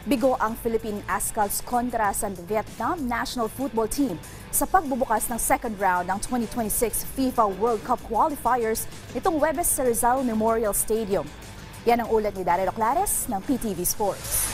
Bigo ang Philippine Ascals kontra sa Vietnam National Football Team sa pagbubukas ng second round ng 2026 FIFA World Cup qualifiers nitong Huwebes sa Rizal Memorial Stadium. Yan ang ulat ni Daryl Clares ng PTV Sports.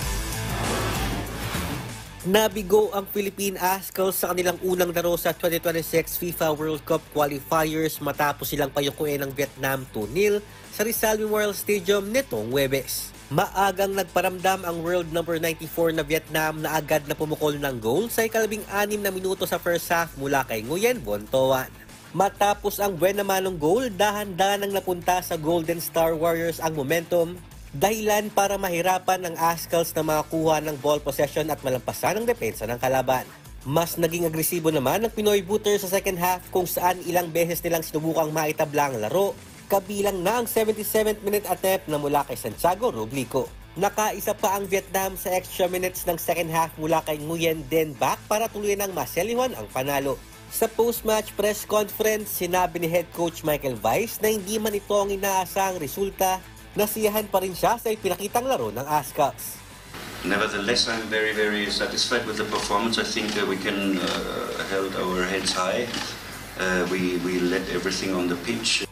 Nabigo ang Philippine Ascals sa kanilang unang laro sa 2026 FIFA World Cup qualifiers matapos silang payukuin ng Vietnam 2-0 sa Rizal Memorial Stadium nitong Huwebes. Maagang nagparamdam ang world number 94 na Vietnam na agad na pumukol ng goal sa ikalabing-6 na minuto sa first half mula kay Nguyen Von Toan. Matapos ang buena manong goal, dahan-dahan napunta sa Golden Star Warriors ang momentum, dahilan para mahirapan ang Ascals na makakuha ng ball possession at malampasan ang depensa ng kalaban. Mas naging agresibo naman ang Pinoy Booter sa second half kung saan ilang beses nilang sinubukang maitabla ang laro, kabilang na ang 77th minute attempt na mula kay Santiago Rublico. Nakaisa pa ang Vietnam sa extra minutes ng second half mula kay Nguyen Den Bac para tuluyan ng maseliwan ang panalo. Sa post-match press conference, sinabi ni head coach Michael Vice na hindi man ito ang inaasahang resulta, nasiyahan pa rin siya sa ipinakitang laro ng Ascals. Nevertheless, I'm very satisfied with the performance. I think we can held our heads high. We let everything on the pitch.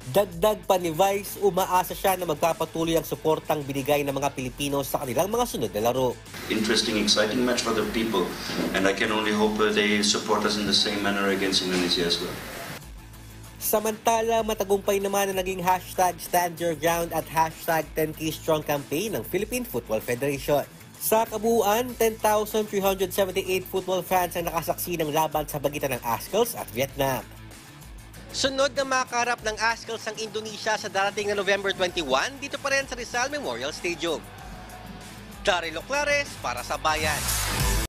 Dagdag pa ni Vice, umaasa siya na magpapatuloy ang suportang binigay ng mga Pilipino sa kanilang mga sunod na laro. Interesting, exciting match for the people, and I can only hope they support us in the same manner against Indonesia as well. Samantala, matagumpay naman na naging #StandYourGround at #10KStrong campaign ng Philippine Football Federation. Sa kabuuan, 10,378 football fans ang nakasaksi ng laban sa pagitan ng Ascals at Vietnam. Sunod na makakarap ng Ascals ang Indonesia sa darating na November 21 dito pa rin sa Rizal Memorial Stadium. Daryl Clares para sa Bayan.